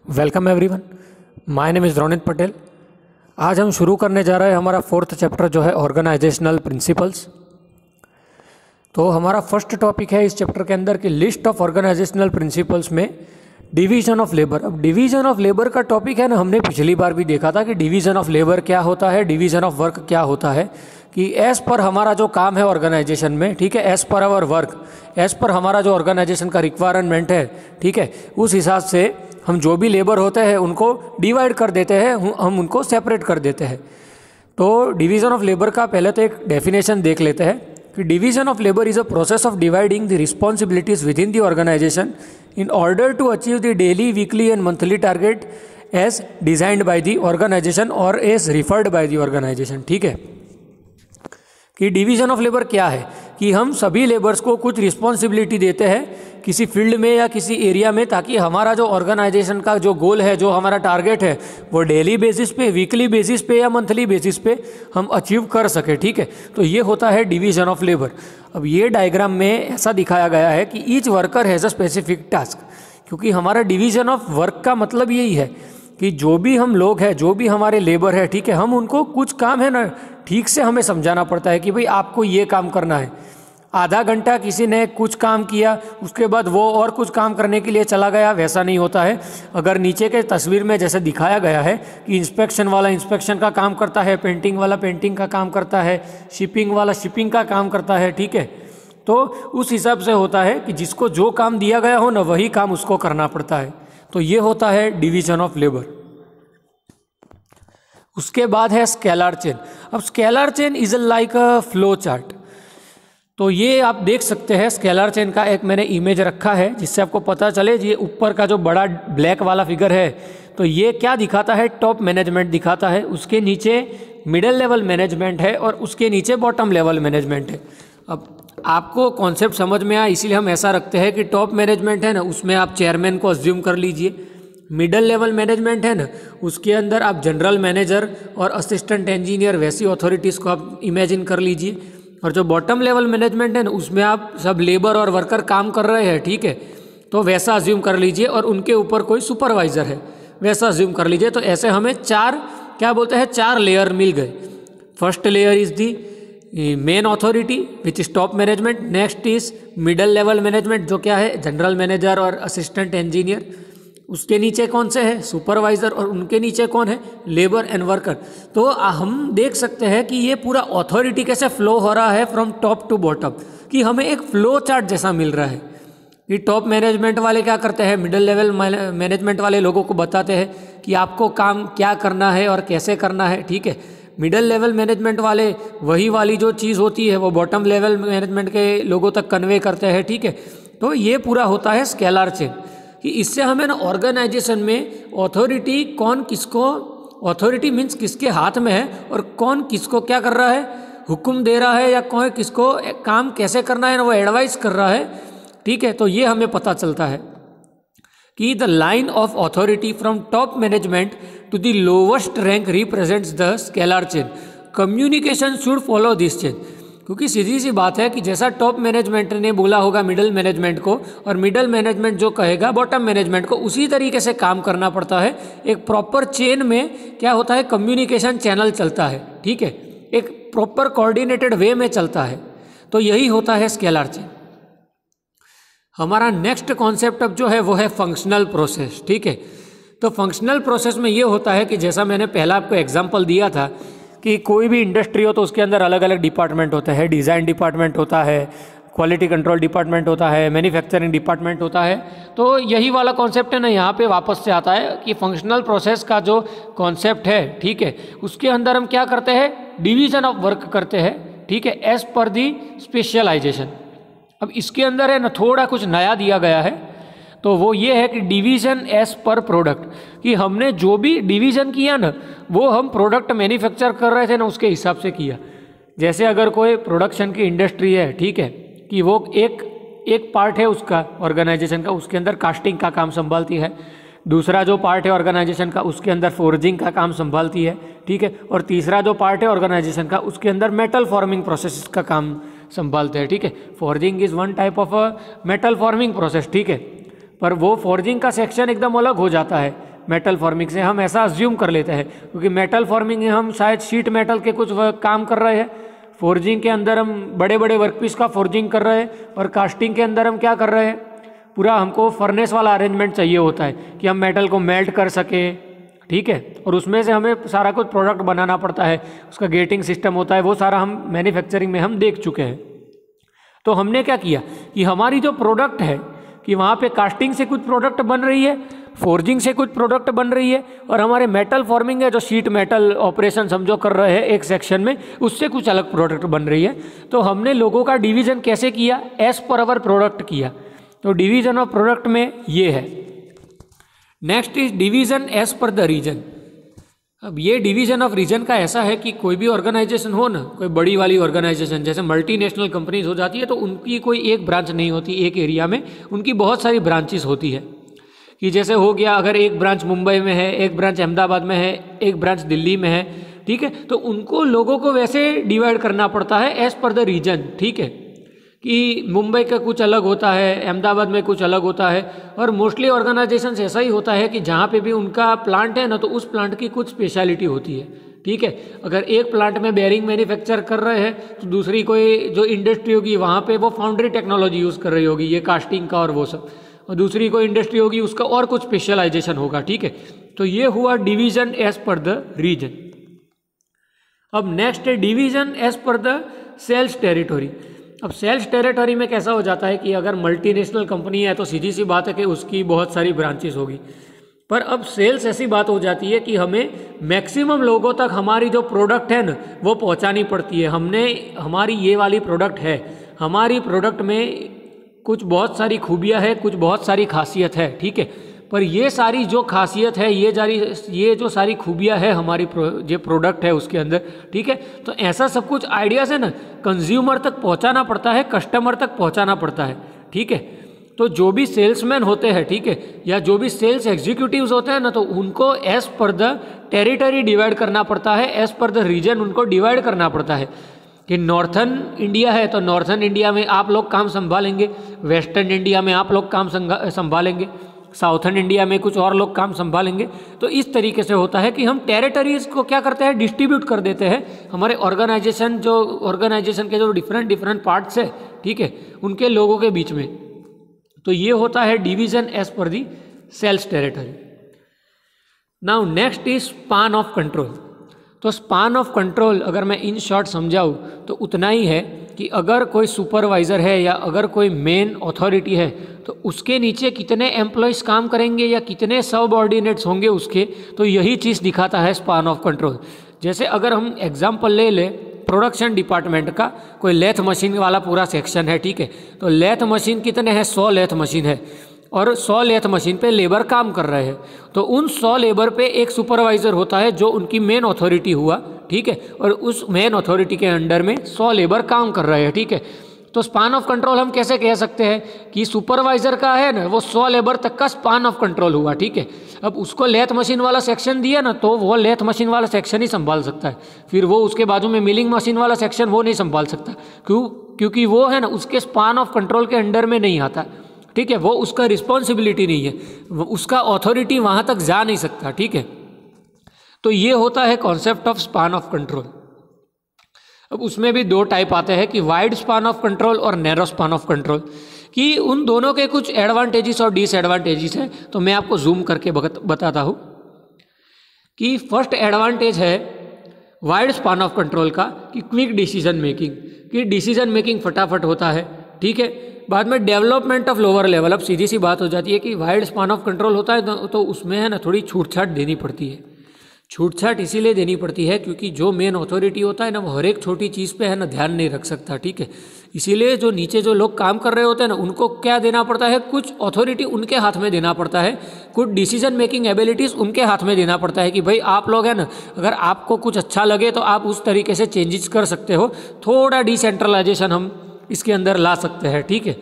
Welcome everyone, my name is Ronit Patel. आज हम शुरू करने जा रहे हैं हमारा 4th चैप्टर जो है ऑर्गेनाइजेशनल प्रिंसिपल्स। तो हमारा फर्स्ट टॉपिक है इस चैप्टर के अंदर कि लिस्ट ऑफ ऑर्गेनाइजेशनल प्रिंसिपल्स में डिवीजन ऑफ लेबर। अब डिवीजन ऑफ लेबर का टॉपिक है ना, हमने पिछली बार भी देखा था कि डिवीजन ऑफ लेबर क्या होता है, डिवीजन ऑफ वर्क क्या होता है। कि एज़ पर हमारा जो काम है ऑर्गेनाइजेशन में, ठीक है, as per hour work, as per हमारा जो ऑर्गेनाइजेशन का रिक्वायरमेंट है, ठीक है, उस हिसाब से हम जो भी लेबर होते हैं उनको डिवाइड कर देते हैं, हम उनको सेपरेट कर देते हैं। तो डिवीज़न ऑफ लेबर का पहले तो एक डेफिनेशन देख लेते हैं कि division of labour is a process of dividing the responsibilities within the organisation in order to achieve the daily, weekly and monthly target as designed by the organization or as referred by the organization। ठीक है, कि division of labour क्या है कि हम सभी labours को कुछ रिस्पॉन्सिबिलिटी देते हैं किसी फील्ड में या किसी एरिया में, ताकि हमारा जो ऑर्गेनाइजेशन का जो गोल है, जो हमारा टारगेट है, वो डेली बेसिस पे, वीकली बेसिस पे या मंथली बेसिस पे हम अचीव कर सके। ठीक है, तो ये होता है डिवीज़न ऑफ लेबर। अब ये डायग्राम में ऐसा दिखाया गया है कि each worker has a specific task, क्योंकि हमारा डिवीज़न ऑफ वर्क का मतलब यही है कि जो भी हम लोग हैं, जो भी हमारे लेबर है, ठीक है, हम उनको कुछ काम है ना ठीक से हमें समझाना पड़ता है कि भाई आपको ये काम करना है। आधा घंटा किसी ने कुछ काम किया, उसके बाद वो और कुछ काम करने के लिए चला गया, वैसा नहीं होता है। अगर नीचे के तस्वीर में जैसे दिखाया गया है कि इंस्पेक्शन वाला इंस्पेक्शन का काम करता है, पेंटिंग वाला पेंटिंग का काम करता है, शिपिंग वाला शिपिंग का काम करता है, ठीक है, तो उस हिसाब से होता है कि जिसको जो काम दिया गया हो ना, वही काम उसको करना पड़ता है। तो ये होता है डिवीजन ऑफ लेबर। उसके बाद है स्केलर चेन। अब scalar chain is like a flow chart. तो ये आप देख सकते हैं स्केलर चेन का एक मैंने इमेज रखा है जिससे आपको पता चले। ये ऊपर का जो बड़ा ब्लैक वाला फिगर है, तो ये क्या दिखाता है, टॉप मैनेजमेंट दिखाता है, उसके नीचे मिडिल लेवल मैनेजमेंट है और उसके नीचे बॉटम लेवल मैनेजमेंट है। अब आपको कॉन्सेप्ट समझ में आया, इसीलिए हम ऐसा रखते हैं कि टॉप मैनेजमेंट है ना, उसमें आप चेयरमैन को अज्यूम कर लीजिए। मिडिल लेवल मैनेजमेंट है ना, उसके अंदर आप जनरल मैनेजर और असिस्टेंट इंजीनियर वैसी अथॉरिटीज़ को आप इमेजिन कर लीजिए। और जो बॉटम लेवल मैनेजमेंट है ना, उसमें आप सब लेबर और वर्कर काम कर रहे हैं, ठीक है, तो वैसा अज्यूम कर लीजिए। और उनके ऊपर कोई सुपरवाइज़र है, वैसा अज्यूम कर लीजिए। तो ऐसे हमें चार, क्या बोलते हैं, चार लेयर मिल गए। First layer is the main authority which is top management. Next is middle level management, जो क्या है, जनरल मैनेजर और असिस्टेंट इंजीनियर। उसके नीचे कौन से है, सुपरवाइज़र, और उनके नीचे कौन है, लेबर एंड वर्कर। तो हम देख सकते हैं कि ये पूरा अथॉरिटी कैसे फ्लो हो रहा है फ्रॉम टॉप टू बॉटम, कि हमें एक फ्लो चार्ट जैसा मिल रहा है कि टॉप मैनेजमेंट वाले क्या करते हैं, मिडिल लेवल मैनेजमेंट वाले लोगों को बताते हैं कि आपको काम क्या करना है और कैसे करना है, ठीक है। मिडिल लेवल मैनेजमेंट वाले वही वाली जो चीज़ होती है वो बॉटम लेवल मैनेजमेंट के लोगों तक कन्वे करते हैं, ठीक है। तो ये पूरा होता है स्केलर चेन, कि इससे हमें ना ऑर्गेनाइजेशन में अथॉरिटी कौन किसको, अथॉरिटी मीन्स किसके हाथ में है और कौन किसको क्या कर रहा है, हुक्म दे रहा है या कौन किसको काम कैसे करना है ना, वो एडवाइस कर रहा है, ठीक है। तो ये हमें पता चलता है कि the line of authority from top management to the lowest rank represents the scalar chain. Communication should follow this chain, क्योंकि सीधी सी बात है कि जैसा टॉप मैनेजमेंट ने बोला होगा मिडिल मैनेजमेंट को, और मिडिल मैनेजमेंट जो कहेगा बॉटम मैनेजमेंट को, उसी तरीके से काम करना पड़ता है। एक प्रॉपर चेन में क्या होता है, कम्युनिकेशन चैनल चलता है, ठीक है, एक प्रॉपर कोऑर्डिनेटेड वे में चलता है। तो यही होता है स्केलर चेन। हमारा नेक्स्ट कॉन्सेप्ट अब जो है वो है फंक्शनल प्रोसेस, ठीक है। तो फंक्शनल प्रोसेस में ये होता है कि जैसा मैंने पहला आपको एग्जांपल दिया था कि कोई भी इंडस्ट्री हो तो उसके अंदर अलग अलग डिपार्टमेंट होते हैं। डिज़ाइन डिपार्टमेंट होता है, क्वालिटी कंट्रोल डिपार्टमेंट होता है, मैन्युफैक्चरिंग डिपार्टमेंट होता है। तो यही वाला कॉन्सेप्ट है ना, यहाँ पे वापस से आता है कि फंक्शनल प्रोसेस का जो कॉन्सेप्ट है, ठीक है, उसके अंदर हम क्या करते हैं, डिवीज़न ऑफ वर्क करते हैं, ठीक है, एज पर दी स्पेशलाइजेशन। अब इसके अंदर है ना थोड़ा कुछ नया दिया गया है, तो वो ये है कि डिवीज़न एज पर प्रोडक्ट, कि हमने जो भी डिवीज़न किया ना, वो हम प्रोडक्ट मैन्युफैक्चर कर रहे थे ना, उसके हिसाब से किया। जैसे अगर कोई प्रोडक्शन की इंडस्ट्री है, ठीक है, कि वो एक पार्ट है उसका ऑर्गेनाइजेशन का, उसके अंदर कास्टिंग का काम संभालती है। दूसरा जो पार्ट है ऑर्गेनाइजेशन का, उसके अंदर फोर्जिंग का काम संभालती है, ठीक है। और तीसरा जो पार्ट है ऑर्गेनाइजेशन का, उसके अंदर मेटल फॉर्मिंग प्रोसेस का काम संभालते हैं, ठीक है। Forging is one type of a metal forming process, ठीक है। पर वो फॉर्जिंग का सेक्शन एकदम अलग हो जाता है मेटल फॉर्मिंग से, हम ऐसा अज्यूम कर लेते हैं, क्योंकि मेटल फॉर्मिंग में हम शायद शीट मेटल के कुछ काम कर रहे हैं, फोर्जिंग के अंदर हम बड़े बड़े वर्कपीस का फोर्जिंग कर रहे हैं, और कास्टिंग के अंदर हम क्या कर रहे हैं, पूरा हमको फर्नेस वाला अरेंजमेंट चाहिए होता है कि हम मेटल को मेल्ट कर सकें, ठीक है, और उसमें से हमें सारा कुछ प्रोडक्ट बनाना पड़ता है, उसका गेटिंग सिस्टम होता है, वो सारा हम मैन्युफैक्चरिंग में हम देख चुके हैं। तो हमने क्या किया कि हमारी जो प्रोडक्ट है कि वहाँ पे कास्टिंग से कुछ प्रोडक्ट बन रही है, फोर्जिंग से कुछ प्रोडक्ट बन रही है, और हमारे मेटल फॉर्मिंग है जो शीट मेटल ऑपरेशन हम जो कर रहे हैं एक सेक्शन में, उससे कुछ अलग प्रोडक्ट बन रही है। तो हमने लोगों का डिवीज़न कैसे किया, एज पर अवर प्रोडक्ट किया। तो डिवीज़न ऑफ प्रोडक्ट में ये है। Next is division as per the region. अब ये डिवीज़न ऑफ रीजन का ऐसा है कि कोई भी ऑर्गेनाइजेशन हो ना, कोई बड़ी वाली ऑर्गेनाइजेशन जैसे मल्टीनेशनल कंपनीज हो जाती है, तो उनकी कोई एक ब्रांच नहीं होती एक एरिया में, उनकी बहुत सारी ब्रांचेस होती है। कि जैसे हो गया, अगर एक ब्रांच मुंबई में है, एक ब्रांच अहमदाबाद में है, एक ब्रांच दिल्ली में है, ठीक है, तो उनको लोगों को वैसे डिवाइड करना पड़ता है एज पर द रीजन, ठीक है, कि मुंबई का कुछ अलग होता है, अहमदाबाद में कुछ अलग होता है, और मोस्टली ऑर्गेनाइजेशन ऐसा ही होता है कि जहाँ पे भी उनका प्लांट है ना, तो उस प्लांट की कुछ स्पेशलिटी होती है, ठीक है। अगर एक प्लांट में बेयरिंग मैन्युफैक्चर कर रहे हैं, तो दूसरी कोई जो इंडस्ट्री होगी वहाँ पे वो फाउंड्री टेक्नोलॉजी यूज़ कर रही होगी, ये कास्टिंग का और वो सब, और दूसरी कोई इंडस्ट्री होगी उसका और कुछ स्पेशलाइजेशन होगा, ठीक है। तो ये हुआ division as per the region. अब नेक्स्ट है division as per the sales territory. अब सेल्स टेरिटरी में कैसा हो जाता है कि अगर मल्टीनेशनल कंपनी है तो सीधी सी बात है कि उसकी बहुत सारी ब्रांचेस होगी, पर अब सेल्स ऐसी बात हो जाती है कि हमें मैक्सिमम लोगों तक हमारी जो प्रोडक्ट है ना वो पहुंचानी पड़ती है। हमारी ये वाली प्रोडक्ट है, हमारी प्रोडक्ट में कुछ बहुत सारी खूबियाँ है, कुछ बहुत सारी खासियत है, ठीक है, पर ये सारी जो खासियत है, ये जो सारी खूबियाँ है हमारी जो प्रोडक्ट है उसके अंदर, ठीक है, तो ऐसा सब कुछ आइडियाज़ है ना कंज्यूमर तक पहुंचाना पड़ता है, कस्टमर तक पहुंचाना पड़ता है, ठीक है। तो जो भी सेल्समैन होते हैं, ठीक है, या जो भी सेल्स एग्जीक्यूटिव्स होते हैं ना, तो उनको as per the territory divide करना पड़ता है, एज पर द रीजन उनको डिवाइड करना पड़ता है कि नॉर्थन इंडिया है तो नॉर्थन इंडिया में आप लोग काम संभालेंगे, वेस्टर्न इंडिया में आप लोग काम संभालेंगे, साउथर्न इंडिया में कुछ और लोग काम संभालेंगे। तो इस तरीके से होता है कि हम टेरिटरीज़ को क्या करते हैं, डिस्ट्रीब्यूट कर देते हैं हमारे ऑर्गेनाइजेशन के जो डिफरेंट पार्ट्स है, ठीक है, उनके लोगों के बीच में। तो ये होता है division as per the sales territory. Now next is span of control. तो स्पान ऑफ कंट्रोल अगर मैं इन शॉर्ट समझाऊँ तो उतना ही है कि अगर कोई सुपरवाइज़र है या अगर कोई मेन अथॉरिटी है तो उसके नीचे कितने एम्प्लॉयज़ काम करेंगे या कितने सबऑर्डिनेट्स होंगे उसके, तो यही चीज़ दिखाता है स्पान ऑफ कंट्रोल। जैसे अगर हम एग्जांपल ले लें प्रोडक्शन डिपार्टमेंट का, कोई लेथ मशीन वाला पूरा सेक्शन है, ठीक है, तो लेथ मशीन कितने हैं, 100 लेथ मशीन है, और 100 लेथ मशीन पे लेबर काम कर रहे हैं, तो उन 100 लेबर पे एक सुपरवाइज़र होता है जो उनकी मेन अथॉरिटी हुआ, ठीक है, और उस मेन अथॉरिटी के अंडर में 100 लेबर काम कर रहे हैं, ठीक है। तो स्पान ऑफ कंट्रोल हम कैसे कह सकते हैं कि सुपरवाइज़र का है ना वो 100 लेबर तक का स्पान ऑफ कंट्रोल हुआ, ठीक है। अब उसको लेथ मशीन वाला सेक्शन दिया ना, तो वो लेथ मशीन वाला सेक्शन ही संभाल सकता है, फिर वो उसके बाजू में मिलिंग मशीन वाला सेक्शन वो नहीं संभाल सकता, क्योंकि वो है ना उसके स्पान ऑफ कंट्रोल के अंडर में नहीं आता, ठीक है, वो उसका रिस्पॉन्सिबिलिटी नहीं है, उसका अथॉरिटी वहाँ तक जा नहीं सकता, ठीक है। तो ये होता है concept of span of control. अब उसमें भी दो टाइप आते हैं कि वाइड स्पान ऑफ कंट्रोल और नैरो स्पान ऑफ कंट्रोल, कि उन दोनों के कुछ एडवांटेजेस और डिसएडवांटेजेस हैं। तो मैं आपको जूम करके बताता हूँ कि फर्स्ट एडवांटेज है वाइड स्पान ऑफ कंट्रोल का कि क्विक डिसीजन मेकिंग, कि डिसीजन मेकिंग फटाफट होता है, ठीक है। बाद में डेवलपमेंट ऑफ लोअर लेवल, अब सीधी सी बात हो जाती है कि वाइड स्पान ऑफ कंट्रोल होता है तो उसमें है ना थोड़ी छूट छाट देनी पड़ती है। छूट छाट इसीलिए देनी पड़ती है क्योंकि जो मेन अथॉरिटी होता है ना वो हर एक छोटी चीज़ पे है ना ध्यान नहीं रख सकता, ठीक है। इसीलिए जो नीचे जो लोग काम कर रहे होते हैं ना उनको क्या देना पड़ता है, कुछ अथॉरिटी उनके हाथ में देना पड़ता है, कुछ डिसीजन मेकिंग एबिलिटीज़ उनके हाथ में देना पड़ता है कि भाई आप लोग है ना अगर आपको कुछ अच्छा लगे तो आप उस तरीके से चेंजेस कर सकते हो, थोड़ा डिसेंट्रलाइजेशन हम इसके अंदर ला सकते हैं, ठीक है।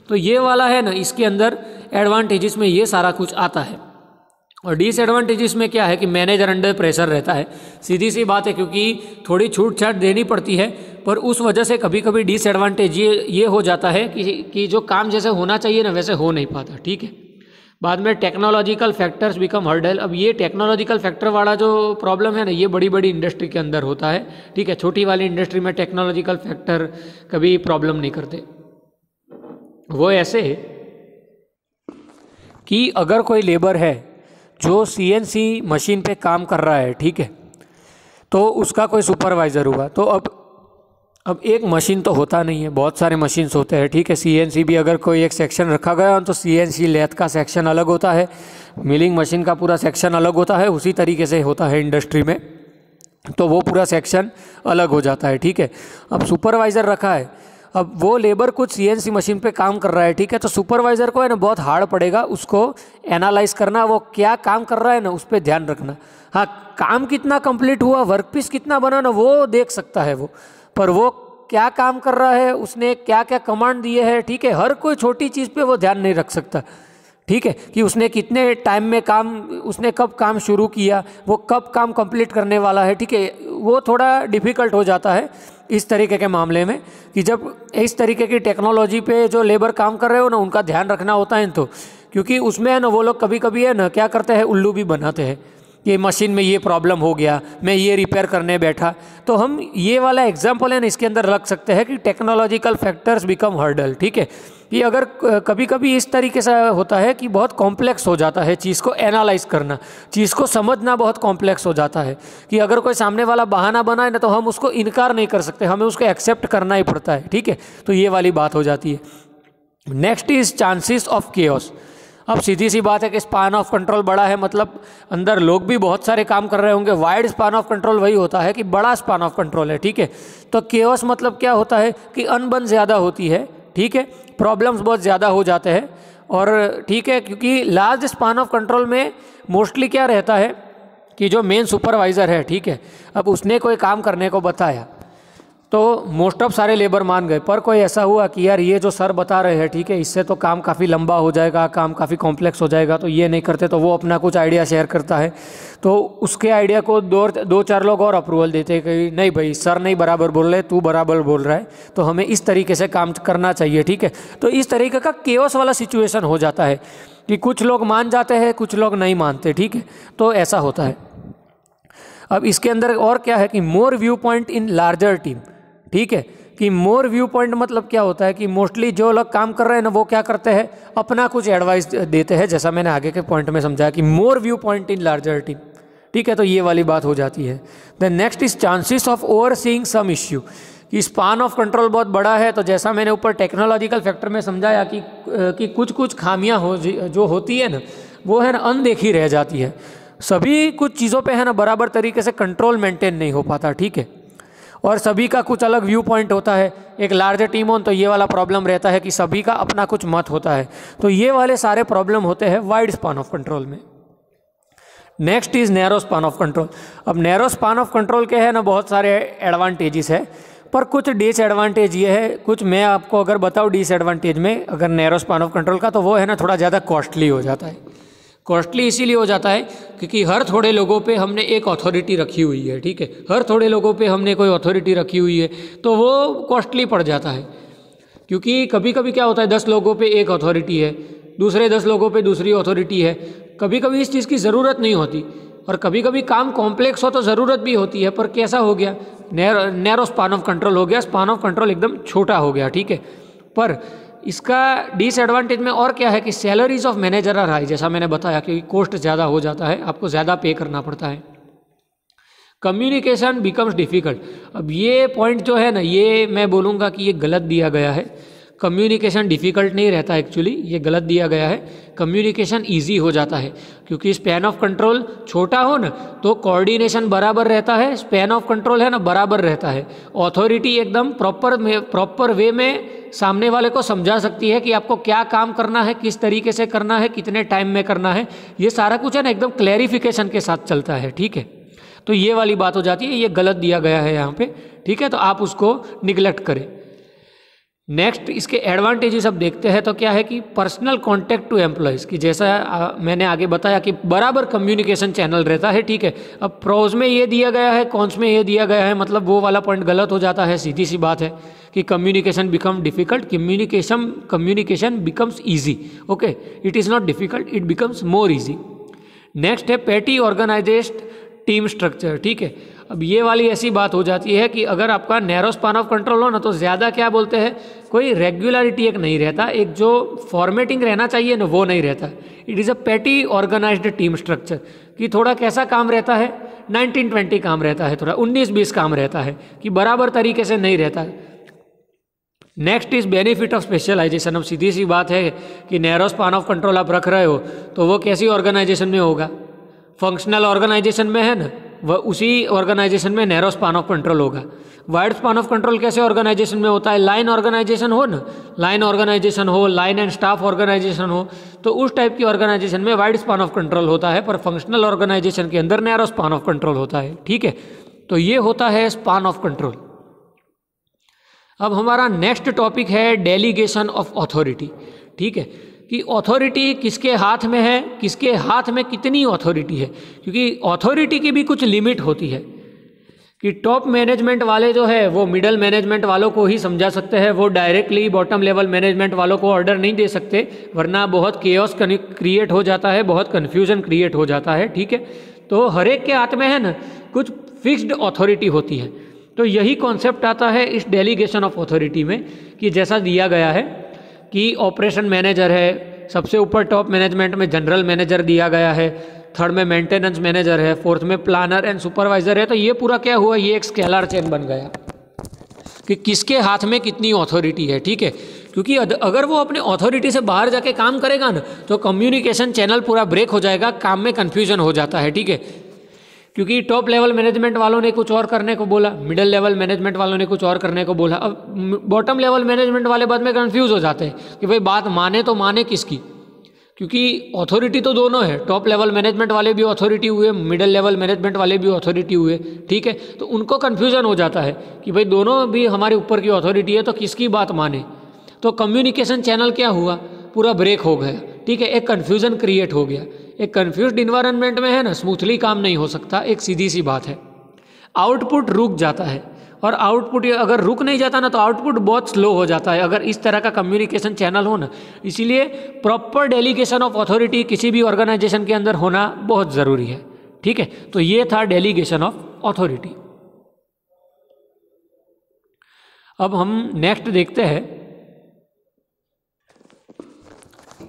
तो ये वाला है ना इसके अंदर एडवांटेजेस में ये सारा कुछ आता है। और डिसएडवांटेजेस में क्या है कि मैनेजर अंडर प्रेशर रहता है, सीधी सी बात है, क्योंकि थोड़ी छूट छाट देनी पड़ती है, पर उस वजह से कभी कभी डिसएडवांटेज ये हो जाता है कि जो काम जैसे होना चाहिए ना वैसे हो नहीं पाता, ठीक है। बाद में टेक्नोलॉजिकल फैक्टर्स बिकम हर्डल। अब ये टेक्नोलॉजिकल फैक्टर वाला जो प्रॉब्लम है ना, ये बड़ी बड़ी इंडस्ट्री के अंदर होता है, ठीक है। छोटी वाली इंडस्ट्री में टेक्नोलॉजिकल फैक्टर कभी प्रॉब्लम नहीं करते। वो ऐसे कि अगर कोई लेबर है जो CNC मशीन पे काम कर रहा है, ठीक है, तो उसका कोई सुपरवाइज़र हुआ, तो अब एक मशीन तो होता नहीं है, बहुत सारे मशीन्स होते हैं, ठीक है। CNC भी अगर कोई एक सेक्शन रखा गया तो CNC लेथ का सेक्शन अलग होता है, मिलिंग मशीन का पूरा सेक्शन अलग होता है, उसी तरीके से होता है इंडस्ट्री में, तो वो पूरा सेक्शन अलग हो जाता है, ठीक है। अब सुपरवाइज़र रखा है, अब वो लेबर कुछ CNC मशीन पे काम कर रहा है, ठीक है, तो सुपरवाइज़र को है ना बहुत हार्ड पड़ेगा उसको एनालाइज करना, वो क्या काम कर रहा है ना उस पर ध्यान रखना। हाँ, काम कितना कंप्लीट हुआ, वर्कपीस कितना बना ना, वो देख सकता है वो, पर वो क्या काम कर रहा है, उसने क्या क्या कमांड दिए हैं, ठीक है, हर कोई छोटी चीज़ पे वो ध्यान नहीं रख सकता, ठीक है, कि उसने कितने टाइम में काम, उसने कब काम शुरू किया, वो कब काम कंप्लीट करने वाला है, ठीक है। वो थोड़ा डिफ़िकल्ट हो जाता है इस तरीके के मामले में कि जब इस तरीके की टेक्नोलॉजी पे जो लेबर काम कर रहे हो ना, उनका ध्यान रखना होता है, तो क्योंकि उसमें है ना वो लोग कभी कभी है ना क्या करते हैं, उल्लू भी बनाते हैं कि मशीन में ये प्रॉब्लम हो गया, मैं ये रिपेयर करने बैठा। तो हम ये वाला एग्जाम्पल है ना इसके अंदर रख सकते हैं कि टेक्नोलॉजिकल फैक्टर्स बिकम हर्डल, ठीक है। ये अगर कभी कभी इस तरीके से होता है कि बहुत कॉम्प्लेक्स हो जाता है चीज़ को एनालाइज करना, चीज़ को समझना बहुत कॉम्प्लेक्स हो जाता है कि अगर कोई सामने वाला बहाना बनाए ना तो हम उसको इनकार नहीं कर सकते, हमें उसको एक्सेप्ट करना ही पड़ता है, ठीक है। तो ये वाली बात हो जाती है। Next is chances of chaos. अब सीधी सी बात है कि स्पान ऑफ कंट्रोल बड़ा है, मतलब अंदर लोग भी बहुत सारे काम कर रहे होंगे। वाइड स्पान ऑफ कंट्रोल वही होता है कि बड़ा स्पान ऑफ कंट्रोल है, ठीक है। तो केओस मतलब क्या होता है कि अनबन ज़्यादा होती है, ठीक है, प्रॉब्लम्स बहुत ज़्यादा हो जाते हैं, और ठीक है, क्योंकि लार्ज स्पान ऑफ कंट्रोल में मोस्टली क्या रहता है कि जो मेन सुपरवाइज़र है, ठीक है, अब उसने कोई काम करने को बताया तो मोस्ट ऑफ सारे लेबर मान गए, पर कोई ऐसा हुआ कि यार ये जो सर बता रहे हैं, ठीक है, इससे तो काम काफ़ी लंबा हो जाएगा, काम काफ़ी कॉम्प्लेक्स हो जाएगा, तो ये नहीं करते, तो वो अपना कुछ आइडिया शेयर करता है, तो उसके आइडिया को दो चार लोग और अप्रूवल देते हैं कि नहीं भाई सर नहीं बराबर बोल रहे, तू बराबर बोल रहा है, तो हमें इस तरीके से काम करना चाहिए, ठीक है। तो इस तरीके का केओस वाला सिचुएशन हो जाता है कि कुछ लोग मान जाते हैं, कुछ लोग नहीं मानते, ठीक है, तो ऐसा होता है। अब इसके अंदर और क्या है कि more view point in larger team, ठीक है, कि मोर व्यू पॉइंट मतलब क्या होता है कि मोस्टली जो लोग काम कर रहे हैं ना वो क्या करते हैं, अपना कुछ एडवाइस देते हैं, जैसा मैंने आगे के पॉइंट में समझाया कि more view point in larger team, ठीक है। तो ये वाली बात हो जाती है। The next is chances of overseeing some issue, कि स्पान ऑफ कंट्रोल बहुत बड़ा है, तो जैसा मैंने ऊपर टेक्नोलॉजिकल फैक्टर में समझाया कि कुछ खामियां जो होती है ना वो है ना अनदेखी रह जाती है, सभी कुछ चीज़ों पे है ना बराबर तरीके से कंट्रोल मेंटेन नहीं हो पाता, ठीक है, और सभी का कुछ अलग व्यू पॉइंट होता है। एक लार्जर टीम हो तो ये वाला प्रॉब्लम रहता है कि सभी का अपना कुछ मत होता है, तो ये वाले सारे प्रॉब्लम होते हैं वाइड स्पान ऑफ कंट्रोल में। Next is narrow span of control. अब नैरो स्पान ऑफ कंट्रोल के है ना बहुत सारे एडवांटेजेस है, पर कुछ डिसएडवांटेज ये है, कुछ मैं आपको अगर बताऊँ डिसएडवांटेज में अगर नैरो स्पान ऑफ कंट्रोल का, तो वो है ना थोड़ा ज़्यादा कॉस्टली हो जाता है। कॉस्टली इसीलिए हो जाता है क्योंकि हर थोड़े लोगों पे हमने एक अथॉरिटी रखी हुई है, ठीक है, हर थोड़े लोगों पे हमने कोई अथॉरिटी रखी हुई है, तो वो कॉस्टली पड़ जाता है। क्योंकि कभी कभी क्या होता है 10 लोगों पे एक अथॉरिटी है, दूसरे 10 लोगों पे दूसरी अथॉरिटी है, कभी कभी इस चीज़ की ज़रूरत नहीं होती, और कभी कभी काम कॉम्प्लेक्स हो तो ज़रूरत भी होती है, पर कैसा हो गया, नैरो स्पान ऑफ कंट्रोल हो गया, स्पान ऑफ कंट्रोल एकदम छोटा हो गया, ठीक है। पर इसका डिसएडवांटेज में और क्या है कि salaries of manager are high, जैसा मैंने बताया कि कॉस्ट ज़्यादा हो जाता है, आपको ज़्यादा पे करना पड़ता है। Communication becomes difficult. अब ये पॉइंट जो है ना, ये मैं बोलूँगा कि ये गलत दिया गया है। कम्युनिकेशन डिफ़िकल्ट नहीं रहता, एक्चुअली ये गलत दिया गया है। कम्युनिकेशन इजी हो जाता है क्योंकि स्पैन ऑफ कंट्रोल छोटा हो ना तो कोऑर्डिनेशन बराबर रहता है, स्पैन ऑफ कंट्रोल है ना बराबर रहता है, अथॉरिटी एकदम प्रॉपर वे में सामने वाले को समझा सकती है कि आपको क्या काम करना है, किस तरीके से करना है, कितने टाइम में करना है, ये सारा कुछ है ना एकदम क्लैरिफिकेशन के साथ चलता है, ठीक है। तो ये वाली बात हो जाती है, ये गलत दिया गया है यहाँ पे, ठीक है, तो आप उसको निगलेक्ट करें। नेक्स्ट इसके एडवांटेजेस अब देखते हैं तो क्या है कि पर्सनल कांटेक्ट टू एम्प्लॉयज़ की जैसा मैंने आगे बताया कि बराबर कम्युनिकेशन चैनल रहता है, ठीक है। अब प्रोज में ये दिया गया है, कॉन्स में ये दिया गया है, मतलब वो वाला पॉइंट गलत हो जाता है, सीधी सी बात है कि communication become difficult, communication becomes easy, okay, it is not difficult, it becomes more easy. Next है पेटी ऑर्गेनाइज्ड टीम स्ट्रक्चर, ठीक है। अब ये वाली ऐसी बात हो जाती है कि अगर आपका नैरो स्पान ऑफ कंट्रोल हो ना तो ज़्यादा क्या बोलते हैं, कोई रेगुलरिटी एक नहीं रहता, एक जो फॉर्मेटिंग रहना चाहिए ना वो नहीं रहता। इट इज़ अ पेटी ऑर्गेनाइज्ड टीम स्ट्रक्चर कि थोड़ा कैसा काम रहता है, 19-20 काम रहता है, थोड़ा 19-20 काम रहता है कि बराबर तरीके से नहीं रहता है। Next is benefit of specialisation. अब सीधी सी बात है कि नैरो स्पान ऑफ कंट्रोल आप रख रहे हो तो वो कैसी ऑर्गेनाइजेशन में होगा, फंक्शनल ऑर्गेनाइजेशन में है ना, वह उसी ऑर्गेनाइजेशन में नैरो स्पान ऑफ कंट्रोल होगा। वाइड स्पान ऑफ कंट्रोल कैसे ऑर्गेनाइजेशन में होता है, लाइन ऑर्गेनाइजेशन हो ना, लाइन ऑर्गेनाइजेशन हो, लाइन एंड स्टाफ ऑर्गेनाइजेशन हो, तो उस टाइप की ऑर्गेनाइजेशन में वाइड स्पान ऑफ कंट्रोल होता है, पर फंक्शनल ऑर्गेनाइजेशन के अंदर नैरो स्पान ऑफ कंट्रोल होता है, ठीक है। तो ये होता है स्पान ऑफ कंट्रोल। अब हमारा नेक्स्ट टॉपिक है डेलीगेशन ऑफ अथॉरिटी, ठीक है, कि अथॉरिटी किसके हाथ में है, किसके हाथ में कितनी अथॉरिटी है, क्योंकि अथॉरिटी की भी कुछ लिमिट होती है कि टॉप मैनेजमेंट वाले जो है वो मिडल मैनेजमेंट वालों को ही समझा सकते हैं, वो डायरेक्टली बॉटम लेवल मैनेजमेंट वालों को ऑर्डर नहीं दे सकते, वरना बहुत केओस क्रिएट हो जाता है, बहुत कन्फ्यूजन क्रिएट हो जाता है, ठीक है। तो हर एक के हाथ में है ना कुछ फिक्स्ड अथॉरिटी होती है। तो यही कॉन्सेप्ट आता है इस डेलीगेशन ऑफ अथॉरिटी में कि जैसा दिया गया है कि ऑपरेशन मैनेजर है, सबसे ऊपर टॉप मैनेजमेंट में जनरल मैनेजर दिया गया है, थर्ड में मेंटेनेंस मैनेजर है, फोर्थ में प्लानर एंड सुपरवाइजर है। तो ये पूरा क्या हुआ, ये एक स्केलर चेन बन गया कि किसके हाथ में कितनी अथॉरिटी है, ठीक है। क्योंकि अगर वो अपने अथॉरिटी से बाहर जाके काम करेगा ना तो कम्युनिकेशन चैनल पूरा ब्रेक हो जाएगा, काम में कन्फ्यूजन हो जाता है, ठीक है। क्योंकि टॉप लेवल मैनेजमेंट वालों ने कुछ और करने को बोला, मिडिल लेवल मैनेजमेंट वालों ने कुछ और करने को बोला, अब बॉटम लेवल मैनेजमेंट वाले बाद में कंफ्यूज हो जाते हैं कि भाई बात माने तो माने किसकी, क्योंकि अथॉरिटी तो दोनों है, टॉप लेवल मैनेजमेंट वाले भी अथॉरिटी हुए, मिडिल लेवल मैनेजमेंट वाले भी अथॉरिटी हुए, ठीक है। तो उनको कन्फ्यूजन हो जाता है कि भाई दोनों भी हमारे ऊपर की अथॉरिटी है तो किसकी बात माने। तो कम्युनिकेशन चैनल क्या हुआ, पूरा ब्रेक हो गया, ठीक है, एक कन्फ्यूजन क्रिएट हो गया। एक कन्फ्यूज्ड इन्वायरमेंट में है ना स्मूथली काम नहीं हो सकता, एक सीधी सी बात है। आउटपुट रुक जाता है, और आउटपुट अगर रुक नहीं जाता ना तो आउटपुट बहुत स्लो हो जाता है अगर इस तरह का कम्युनिकेशन चैनल हो ना। इसीलिए प्रॉपर डेलीगेशन ऑफ अथॉरिटी किसी भी ऑर्गेनाइजेशन के अंदर होना बहुत ज़रूरी है, ठीक है। तो ये था डेलीगेशन ऑफ अथॉरिटी। अब हम नेक्स्ट देखते हैं,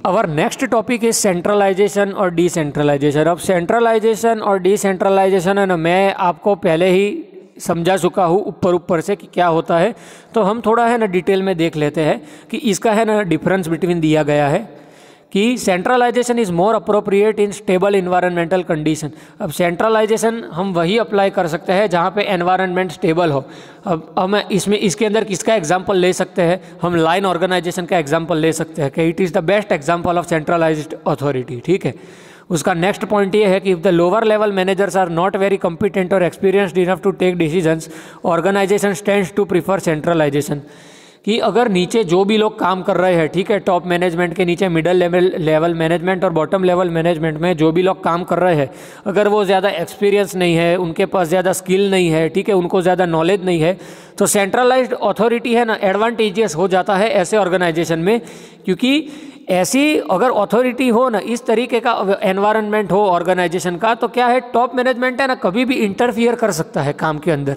our next topic is centralisation और डिसेंट्रलाइजेशन। अब सेंट्रलाइजेशन और डिसेंट्रलाइजेशन है ना, मैं आपको पहले ही समझा चुका हूँ ऊपर से कि क्या होता है, तो हम थोड़ा है ना डिटेल में देख लेते हैं कि इसका है ना डिफरेंस बिटवीन दिया गया है कि centralisation is more appropriate in stable environmental condition. अब सेंट्रलाइजेशन हम वही अप्लाई कर सकते हैं जहाँ पे एनवायरनमेंट स्टेबल हो। अब हम इसके अंदर किसका एग्जांपल ले सकते हैं, हम लाइन ऑर्गेनाइजेशन का एग्जांपल ले सकते हैं कि it is the best example of centralised authority, ठीक है। उसका नेक्स्ट पॉइंट ये है कि if the lower level managers are not very competent और experienced enough to take decisions, organisation tends to prefer centralisation. कि अगर नीचे जो भी लोग काम कर रहे हैं, ठीक है, टॉप मैनेजमेंट के नीचे मिडिल लेवल मैनेजमेंट और बॉटम लेवल मैनेजमेंट में जो भी लोग काम कर रहे हैं, अगर वो ज़्यादा एक्सपीरियंस नहीं है, उनके पास ज़्यादा स्किल नहीं है, ठीक है, उनको ज़्यादा नॉलेज नहीं है, तो सेंट्रलाइज्ड अथॉरिटी है ना एडवांटेजियस हो जाता है ऐसे ऑर्गेनाइजेशन में। क्योंकि ऐसी अगर अथॉरिटी हो ना, इस तरीके का एनवायरनमेंट हो ऑर्गेनाइजेशन का, तो क्या है टॉप मैनेजमेंट है ना कभी भी इंटरफियर कर सकता है काम के अंदर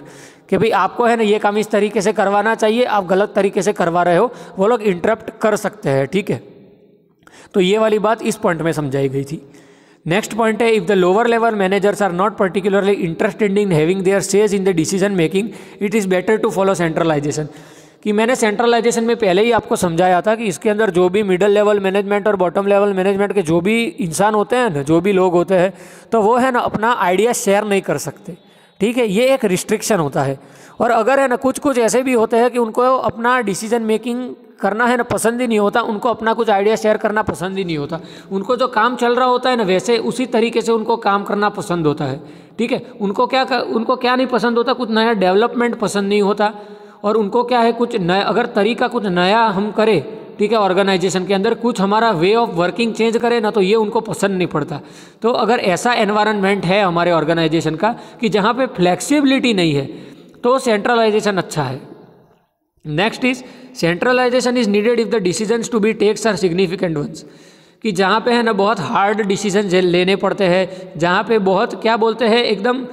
कि भाई आपको है ना ये काम इस तरीके से करवाना चाहिए, आप गलत तरीके से करवा रहे हो, वो लोग इंटरप्ट कर सकते हैं, ठीक है। तो ये वाली बात इस पॉइंट में समझाई गई थी। नेक्स्ट पॉइंट है, if the lower level managers are not particularly interested in having their says in the decision making, it is better to follow centralisation. कि मैंने सेंट्रलाइजेशन में पहले ही आपको समझाया था कि इसके अंदर जो भी मिडिल लेवल मैनेजमेंट और बॉटम लेवल मैनेजमेंट के जो भी इंसान होते हैं ना, जो भी लोग होते हैं, तो वो है ना अपना आइडिया शेयर नहीं कर सकते, ठीक है, ये एक रिस्ट्रिक्शन होता है। और अगर है ना कुछ ऐसे भी होते हैं कि उनको अपना डिसीजन मेकिंग करना है ना पसंद ही नहीं होता, उनको अपना कुछ आइडिया शेयर करना पसंद ही नहीं होता, उनको जो काम चल रहा होता है ना वैसे उसी तरीके से उनको काम करना पसंद होता है, ठीक है। उनको क्या नहीं पसंद होता, कुछ नया डेवलपमेंट पसंद नहीं होता, और उनको क्या है कुछ नया, अगर तरीका कुछ नया हम करें, ठीक है, ऑर्गेनाइजेशन के अंदर कुछ हमारा वे ऑफ वर्किंग चेंज करें ना, तो ये उनको पसंद नहीं पड़ता। तो अगर ऐसा एनवायरनमेंट है हमारे ऑर्गेनाइजेशन का कि जहाँ पे फ्लेक्सिबिलिटी नहीं है, तो सेंट्रलाइजेशन अच्छा है। Next is centralisation is needed if the decisions to be takes are significant ones, कि जहाँ पे है ना बहुत हार्ड डिसीजन लेने पड़ते हैं, जहाँ पे बहुत क्या बोलते हैं एकदम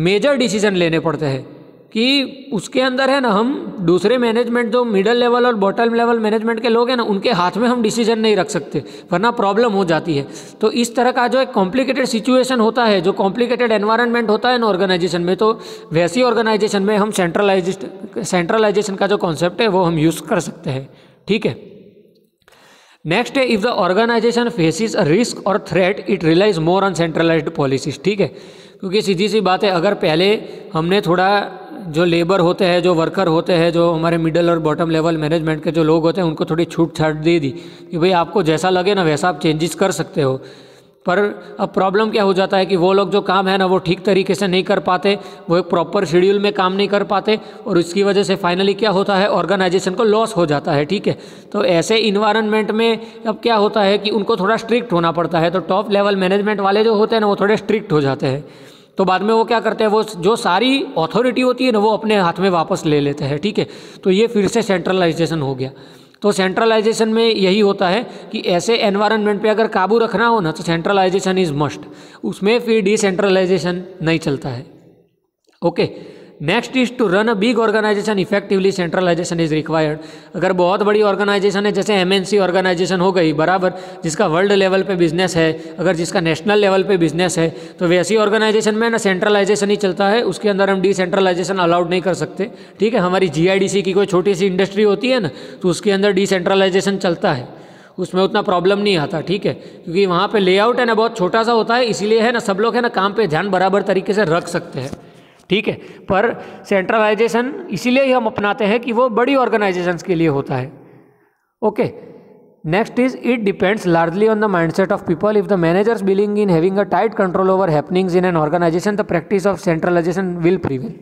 मेजर डिसीजन लेने पड़ते हैं, कि उसके अंदर है ना हम दूसरे मैनेजमेंट जो मिडिल लेवल और बॉटम लेवल मैनेजमेंट के लोग हैं ना, उनके हाथ में हम डिसीजन नहीं रख सकते, वरना प्रॉब्लम हो जाती है। तो इस तरह का जो एक कॉम्प्लिकेटेड सिचुएशन होता है, जो कॉम्प्लिकेटेड एनवायरनमेंट होता है ना ऑर्गेनाइजेशन में, तो वैसी ऑर्गेनाइजेशन में हम सेंट्रलाइजेशन का जो कॉन्सेप्ट है वो हम यूज़ कर सकते हैं। ठीक है, नेक्स्ट है if the organisation faces a risk और threat it relies more on centralised policies. ठीक है, क्योंकि सीधी सी बात है, अगर पहले हमने थोड़ा जो लेबर होते हैं, जो वर्कर होते हैं, जो हमारे मिडिल और बॉटम लेवल मैनेजमेंट के जो लोग होते हैं, उनको थोड़ी छूट छाट दे दी कि भाई आपको जैसा लगे ना वैसा आप चेंजेस कर सकते हो। पर अब प्रॉब्लम क्या हो जाता है कि वो लोग जो काम है ना वो ठीक तरीके से नहीं कर पाते, वो एक प्रॉपर शेड्यूल में काम नहीं कर पाते, और इसकी वजह से फाइनली क्या होता है, ऑर्गेनाइजेशन को लॉस हो जाता है। ठीक है, तो ऐसे इन्वायरमेंट में अब क्या होता है कि उनको थोड़ा स्ट्रिक्ट होना पड़ता है। तो टॉप लेवल मैनेजमेंट वाले जो होते हैं ना वो थोड़े स्ट्रिक्ट हो जाते हैं, तो बाद में वो क्या करते हैं, वो जो सारी अथॉरिटी होती है ना वो अपने हाथ में वापस ले लेते हैं। ठीक है, तो ये फिर से सेंट्रलाइजेशन हो गया। तो सेंट्रलाइजेशन में यही होता है कि ऐसे एनवायरनमेंट पे अगर काबू रखना हो ना तो सेंट्रलाइजेशन इज़ मस्ट, उसमें फिर डिसेंट्रलाइजेशन नहीं चलता है। Okay, next is to run a big organisation effectively centralisation is required. अगर बहुत बड़ी ऑर्गेनाइजेशन है, जैसे एमएनसी ऑर्गेनाइजेशन हो गई बराबर, जिसका वर्ल्ड लेवल पे बिजनेस है, अगर जिसका नेशनल लेवल पे बिजनेस है, तो वैसी ऑर्गेनाइजेशन में ना सेंट्रलाइजेशन ही चलता है, उसके अंदर हम डिसेंट्रलाइजेशन अलाउड नहीं कर सकते। ठीक है, हमारी जीआईडीसी की कोई छोटी सी इंडस्ट्री होती है ना, तो उसके अंदर डिसेंट्रलाइजेशन चलता है, उसमें उतना प्रॉब्लम नहीं आता। ठीक है, क्योंकि वहाँ पे लेआउट है ना बहुत छोटा सा होता है, इसीलिए है ना सब लोग है ना काम पे ध्यान बराबर तरीके से रख सकते हैं। ठीक है, पर सेंट्रलाइजेशन इसीलिए ही हम अपनाते हैं कि वो बड़ी ऑर्गेनाइजेशंस के लिए होता है। Okay, next is it depends largely on the mindset of people. If the managers believe in having a tight control over happenings in an organisation the practice of centralisation will prevail.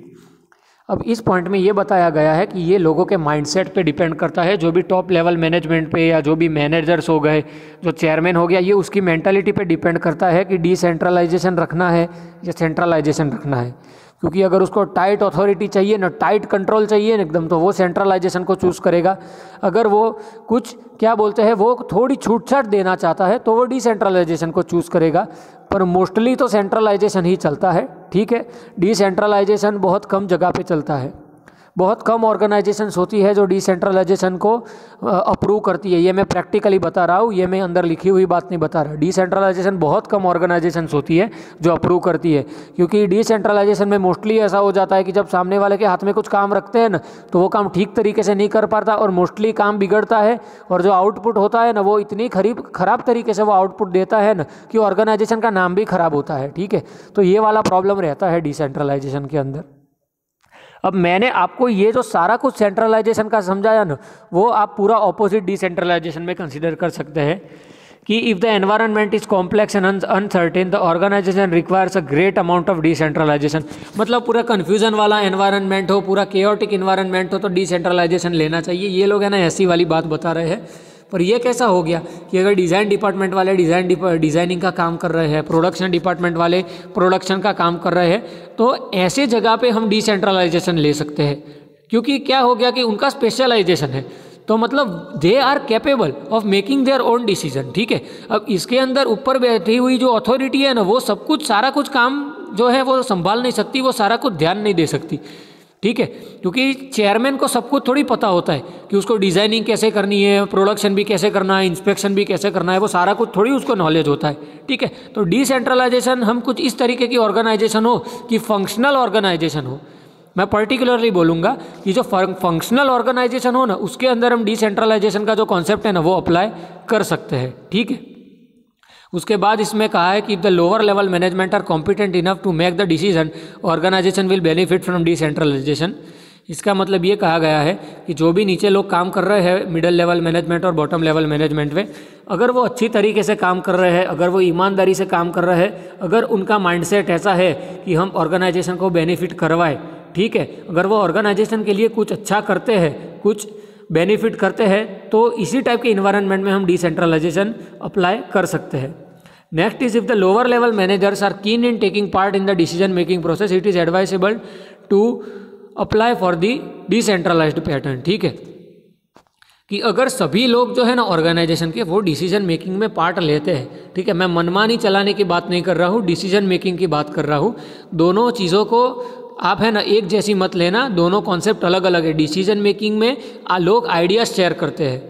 अब इस point में ये बताया गया है कि ये लोगों के माइंडसेट पे डिपेंड करता है, जो भी टॉप लेवल मैनेजमेंट पे या जो भी मैनेजर्स हो गए, जो चेयरमैन हो गया, ये उसकी मेंटालिटी पे डिपेंड करता है कि डिसेंट्रलाइजेशन रखना है या सेंट्रलाइजेशन रखना है। क्योंकि अगर उसको टाइट अथॉरिटी चाहिए ना, टाइट कंट्रोल चाहिए ना एकदम, तो वो सेंट्रलाइजेशन को चूज़ करेगा। अगर वो कुछ क्या बोलते हैं, वो थोड़ी छूट छाट देना चाहता है, तो वो डिसेंट्रलाइजेशन को चूज़ करेगा। पर मोस्टली तो सेंट्रलाइजेशन ही चलता है। ठीक है, डिसेंट्रलाइजेशन बहुत कम जगह पे चलता है। बहुत कम ऑर्गेनाइजेशंस होती है जो डिसेंट्रलाइजेशन को अप्रूव करती है। ये मैं प्रैक्टिकली बता रहा हूँ, ये मैं अंदर लिखी हुई बात नहीं बता रहा। डिसेंट्रलाइजेशन बहुत कम ऑर्गेनाइजेशंस होती है जो अप्रूव करती है, क्योंकि डिसेंट्रलाइजेशन में मोस्टली ऐसा हो जाता है कि जब सामने वाले के हाथ में कुछ काम रखते हैं ना, तो वो काम ठीक तरीके से नहीं कर पाता और मोस्टली काम बिगड़ता है, और जो आउटपुट होता है ना वो इतनी खराब तरीके से वो आउटपुट देता है ना कि ऑर्गेनाइजेशन का नाम भी खराब होता है। ठीक है, तो ये वाला प्रॉब्लम रहता है डिसेंट्रलाइजेशन के अंदर। अब मैंने आपको ये जो सारा कुछ सेंट्रलाइजेशन का समझाया ना, वो आप पूरा ऑपोजिट डिसेंट्रलाइजेशन में कंसीडर कर सकते हैं कि if the environment is complex and uncertain the organisation requires a great amount of decentralisation. मतलब पूरा कन्फ्यूजन वाला एनवायरनमेंट हो, पूरा केओटिक एनवायरनमेंट हो, तो डिसेंट्रलाइजेशन लेना चाहिए। ये लोग है ना ऐसी वाली बात बता रहे हैं। पर ये कैसा हो गया कि अगर डिज़ाइन डिपार्टमेंट वाले डिज़ाइनिंग का काम कर रहे हैं, प्रोडक्शन डिपार्टमेंट वाले प्रोडक्शन का काम कर रहे हैं, तो ऐसे जगह पे हम डिसेंट्रलाइजेशन ले सकते हैं। क्योंकि क्या हो गया कि उनका स्पेशलाइजेशन है, तो मतलब they are capable of making their own decision. ठीक है, अब इसके अंदर ऊपर बैठी हुई जो अथॉरिटी है ना, वो सब कुछ सारा कुछ काम जो है वो संभाल नहीं सकती, वो सारा कुछ ध्यान नहीं दे सकती। ठीक है, क्योंकि चेयरमैन को सब कुछ थोड़ी पता होता है कि उसको डिज़ाइनिंग कैसे करनी है, प्रोडक्शन भी कैसे करना है, इंस्पेक्शन भी कैसे करना है, वो सारा कुछ थोड़ी उसको नॉलेज होता है। ठीक है, तो डिसेंट्रलाइजेशन हम कुछ इस तरीके की ऑर्गेनाइजेशन हो कि फंक्शनल ऑर्गेनाइजेशन हो। मैं पर्टिकुलरली बोलूँगा कि जो फंक्शनल ऑर्गेनाइजेशन हो ना, उसके अंदर हम डिसेंट्रलाइजेशन का जो कॉन्सेप्ट है ना वो अप्लाई कर सकते हैं। ठीक है, उसके बाद इसमें कहा है कि if the lower level management are competent enough to make the decision organisation will benefit from decentralisation. इसका मतलब ये कहा गया है कि जो भी नीचे लोग काम कर रहे हैं, मिडिल लेवल मैनेजमेंट और बॉटम लेवल मैनेजमेंट में, अगर वो अच्छी तरीके से काम कर रहे हैं, अगर वो ईमानदारी से काम कर रहे हैं, अगर उनका माइंडसेट ऐसा है कि हम ऑर्गेनाइजेशन को बेनिफिट करवाएं, ठीक है। अगर वो ऑर्गेनाइजेशन के लिए कुछ अच्छा करते हैं, कुछ बेनिफिट करते हैं, तो इसी टाइप के इन्वायरमेंट में हम डिसेंट्रलाइजेशन अप्लाई कर सकते हैं। Next is if the lower level managers are keen in taking part in the decision making process, it is advisable to apply for the decentralised pattern. ठीक है, कि अगर सभी लोग जो है ना ऑर्गेनाइजेशन के वो डिसीजन मेकिंग में पार्ट लेते हैं, ठीक है, मैं मनमानी चलाने की बात नहीं कर रहा हूँ, डिसीजन मेकिंग की बात कर रहा हूँ। दोनों चीज़ों को आप है ना एक जैसी मत लेना, दोनों कॉन्सेप्ट अलग अलग है। डिसीजन मेकिंग में लोग आइडियाज शेयर करते हैं,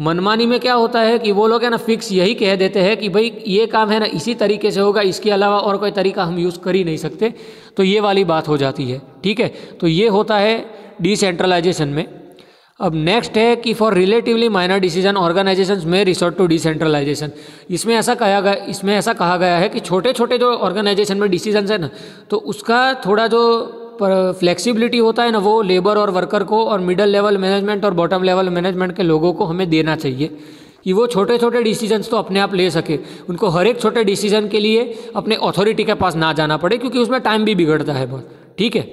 मनमानी में क्या होता है कि वो लोग है ना फिक्स यही कह देते हैं कि भाई ये काम है ना इसी तरीके से होगा, इसके अलावा और कोई तरीका हम यूज़ कर ही नहीं सकते, तो ये वाली बात हो जाती है। ठीक है, तो ये होता है डिसेंट्रलाइजेशन में। अब नेक्स्ट है कि for relatively minor decision organisations में रिसोर्ट टू डिसेंट्रलाइजेशन। इसमें ऐसा कहा गया है कि छोटे छोटे जो ऑर्गेनाइजेशन में डिसीजंस है ना, तो उसका थोड़ा जो फ्लेक्सिबिलिटी होता है ना, वो लेबर और वर्कर को और मिडिल लेवल मैनेजमेंट और बॉटम लेवल मैनेजमेंट के लोगों को हमें देना चाहिए कि वो छोटे छोटे डिसीजंस तो अपने आप ले सके, उनको हर एक छोटे डिसीजन के लिए अपने अथॉरिटी के पास ना जाना पड़े, क्योंकि उसमें टाइम भी बिगड़ता है बहुत। ठीक है,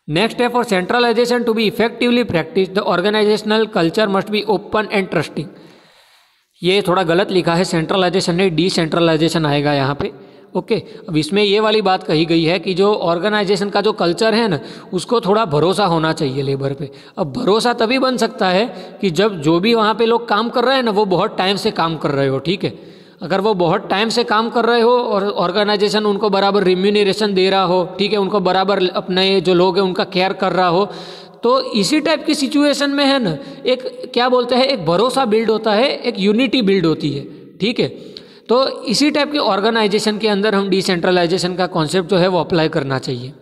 नेक्स्ट है for centralisation to be effectively practice the organisational culture must be open and trusting. ये थोड़ा गलत लिखा है, सेंट्रलाइजेशन नहीं डिसेंट्रलाइजेशन आएगा यहाँ पे। ओके, अब इसमें ये वाली बात कही गई है कि जो ऑर्गेनाइजेशन का जो कल्चर है ना, उसको थोड़ा भरोसा होना चाहिए लेबर पे। अब भरोसा तभी बन सकता है कि जब जो भी वहाँ पे लोग काम कर रहे हैं ना, वो बहुत टाइम से काम कर रहे हो। ठीक है, अगर वो बहुत टाइम से काम कर रहे हो और ऑर्गेनाइजेशन उनको बराबर रिम्यूनरेशन दे रहा हो, ठीक है, उनको बराबर अपने जो लोग हैं उनका केयर कर रहा हो, तो इसी टाइप की सिचुएशन में है ना एक क्या बोलते हैं, एक भरोसा बिल्ड होता है, एक यूनिटी बिल्ड होती है। ठीक है, तो इसी टाइप के ऑर्गेनाइजेशन के अंदर हम डिसेंट्रलाइजेशन का कॉन्सेप्ट जो है वो अप्लाई करना चाहिए।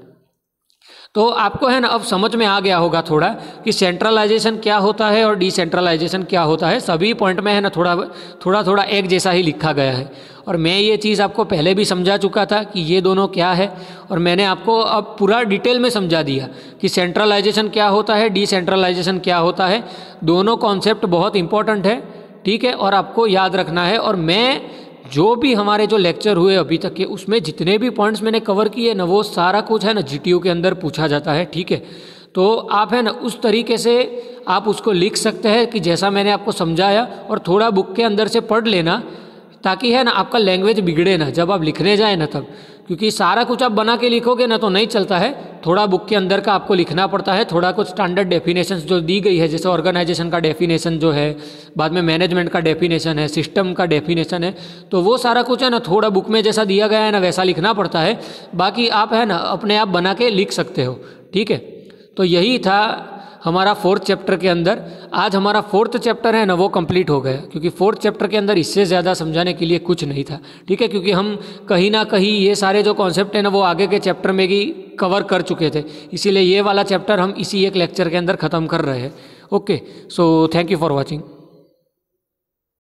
तो आपको है ना अब समझ में आ गया होगा थोड़ा कि सेंट्रलाइजेशन क्या होता है और डिसेंट्रलाइजेशन क्या होता है। सभी पॉइंट में है ना थोड़ा एक जैसा ही लिखा गया है, और मैं ये चीज़ आपको पहले भी समझा चुका था कि ये दोनों क्या है, और मैंने आपको अब पूरा डिटेल में समझा दिया कि सेंट्रलाइजेशन क्या होता है, डिसेंट्रलाइजेशन क्या होता है। दोनों कॉन्सेप्ट बहुत इंपॉर्टेंट है, ठीक है, और आपको याद रखना है। और मैं जो भी हमारे जो लेक्चर हुए अभी तक के, उसमें जितने भी पॉइंट्स मैंने कवर किए ना, वो सारा कुछ है ना जीटीयू के अंदर पूछा जाता है। ठीक है, तो आप है ना उस तरीके से आप उसको लिख सकते हैं कि जैसा मैंने आपको समझाया, और थोड़ा बुक के अंदर से पढ़ लेना, ताकि है ना आपका लैंग्वेज बिगड़े ना जब आप लिखने जाए ना तब, क्योंकि सारा कुछ आप बना के लिखोगे ना तो नहीं चलता है। थोड़ा बुक के अंदर का आपको लिखना पड़ता है, थोड़ा कुछ स्टैंडर्ड डेफिनेशंस जो दी गई है, जैसे ऑर्गेनाइजेशन का डेफिनेशन जो है, बाद में मैनेजमेंट का डेफिनेशन है, सिस्टम का डेफिनेशन है, तो वो सारा कुछ है ना थोड़ा बुक में जैसा दिया गया है ना वैसा लिखना पड़ता है। बाकी आप है ना अपने आप बना के लिख सकते हो। ठीक है, तो यही था हमारा 4th चैप्टर के अंदर। आज हमारा 4th चैप्टर है ना वो कंप्लीट हो गया, क्योंकि 4th चैप्टर के अंदर इससे ज़्यादा समझाने के लिए कुछ नहीं था। ठीक है, क्योंकि हम कहीं ना कहीं ये सारे जो कॉन्सेप्ट है ना वो आगे के चैप्टर में भी कवर कर चुके थे, इसीलिए ये वाला चैप्टर हम इसी एक लेक्चर के अंदर ख़त्म कर रहे हैं। Okay, so thank you for watching.